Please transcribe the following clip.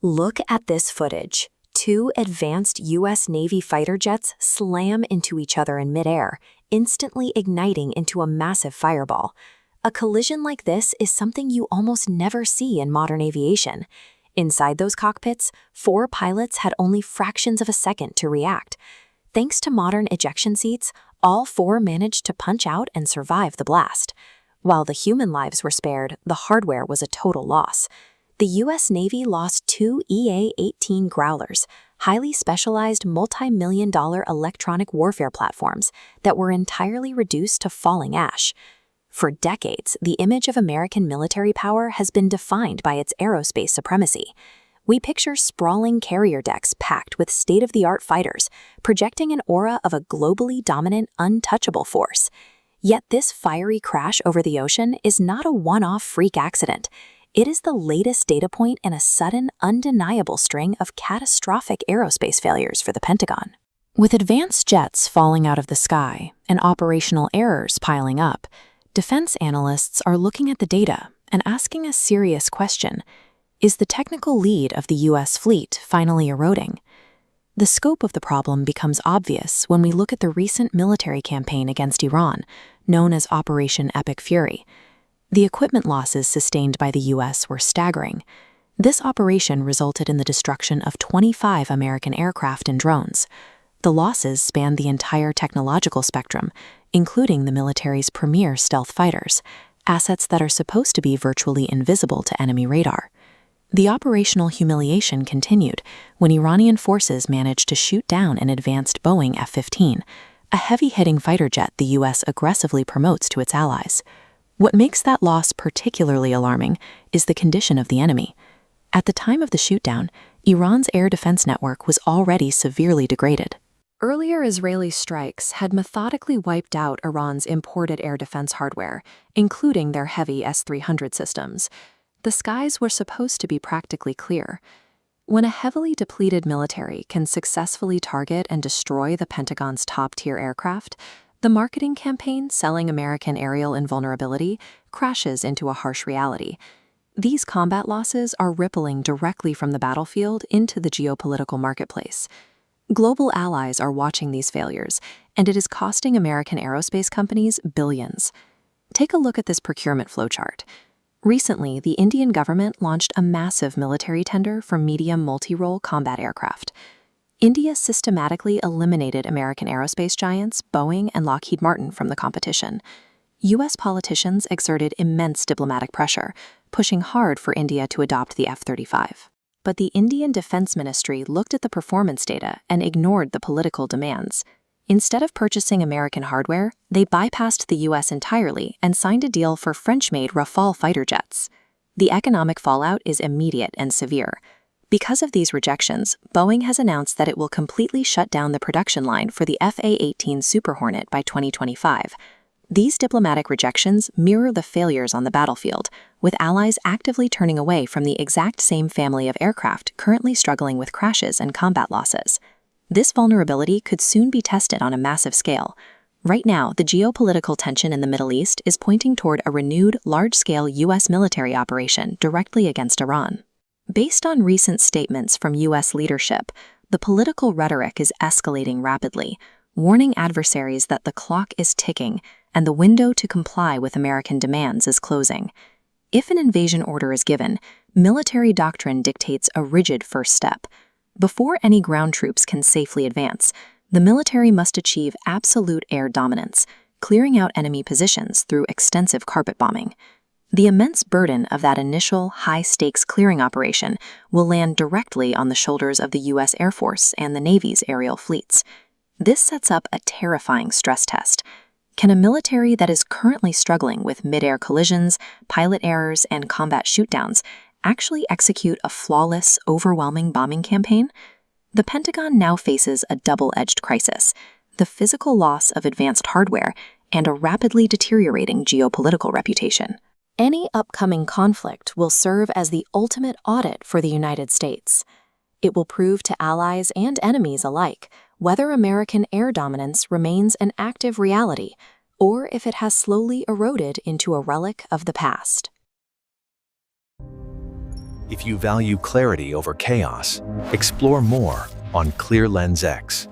Look at this footage. Two advanced U.S. Navy fighter jets slam into each other in midair, instantly igniting into a massive fireball. A collision like this is something you almost never see in modern aviation. Inside those cockpits, 4 pilots had only fractions of a second to react. Thanks to modern ejection seats, all 4 managed to punch out and survive the blast. While the human lives were spared, the hardware was a total loss. The U.S. Navy lost 2 EA-18 Growlers, highly specialized multi-million-dollar electronic warfare platforms that were entirely reduced to falling ash. For decades, the image of American military power has been defined by its aerospace supremacy. We picture sprawling carrier decks packed with state-of-the-art fighters, projecting an aura of a globally dominant, untouchable force. Yet this fiery crash over the ocean is not a one-off freak accident. It is the latest data point in a sudden, undeniable string of catastrophic aerospace failures for the Pentagon. With advanced jets falling out of the sky and operational errors piling up, defense analysts are looking at the data and asking a serious question: is the technical lead of the U.S. fleet finally eroding? The scope of the problem becomes obvious when we look at the recent military campaign against Iran, known as Operation Epic Fury. The equipment losses sustained by the U.S. were staggering. This operation resulted in the destruction of 25 American aircraft and drones. The losses spanned the entire technological spectrum, including the military's premier stealth fighters, assets that are supposed to be virtually invisible to enemy radar. The operational humiliation continued when Iranian forces managed to shoot down an advanced Boeing F-15, a heavy-hitting fighter jet the U.S. aggressively promotes to its allies. What makes that loss particularly alarming is the condition of the enemy. At the time of the shootdown, Iran's air defense network was already severely degraded. Earlier Israeli strikes had methodically wiped out Iran's imported air defense hardware, including their heavy S-300 systems. The skies were supposed to be practically clear. When a heavily depleted military can successfully target and destroy the Pentagon's top-tier aircraft, the marketing campaign selling American aerial invulnerability crashes into a harsh reality. These combat losses are rippling directly from the battlefield into the geopolitical marketplace. Global allies are watching these failures, and it is costing American aerospace companies billions. Take a look at this procurement flowchart. Recently, the Indian government launched a massive military tender for medium multi-role combat aircraft. India systematically eliminated American aerospace giants Boeing and Lockheed Martin from the competition. U.S. politicians exerted immense diplomatic pressure, pushing hard for India to adopt the F-35. But the Indian Defense Ministry looked at the performance data and ignored the political demands. Instead of purchasing American hardware, they bypassed the U.S. entirely and signed a deal for French-made Rafale fighter jets. The economic fallout is immediate and severe. Because of these rejections, Boeing has announced that it will completely shut down the production line for the FA-18 Super Hornet by 2025. These diplomatic rejections mirror the failures on the battlefield, with allies actively turning away from the exact same family of aircraft currently struggling with crashes and combat losses. This vulnerability could soon be tested on a massive scale. Right now, the geopolitical tension in the Middle East is pointing toward a renewed, large-scale U.S. military operation directly against Iran. Based on recent statements from U.S. leadership, the political rhetoric is escalating rapidly, warning adversaries that the clock is ticking and the window to comply with American demands is closing. If an invasion order is given, military doctrine dictates a rigid first step. Before any ground troops can safely advance, the military must achieve absolute air dominance, clearing out enemy positions through extensive carpet bombing. The immense burden of that initial high-stakes clearing operation will land directly on the shoulders of the U.S. Air Force and the Navy's aerial fleets. This sets up a terrifying stress test. Can a military that is currently struggling with mid-air collisions, pilot errors, and combat shootdowns actually execute a flawless, overwhelming bombing campaign? The Pentagon now faces a double-edged crisis: the physical loss of advanced hardware and a rapidly deteriorating geopolitical reputation. Any upcoming conflict will serve as the ultimate audit for the United States. It will prove to allies and enemies alike whether American air dominance remains an active reality or if it has slowly eroded into a relic of the past. If you value clarity over chaos, explore more on Clear Lens X.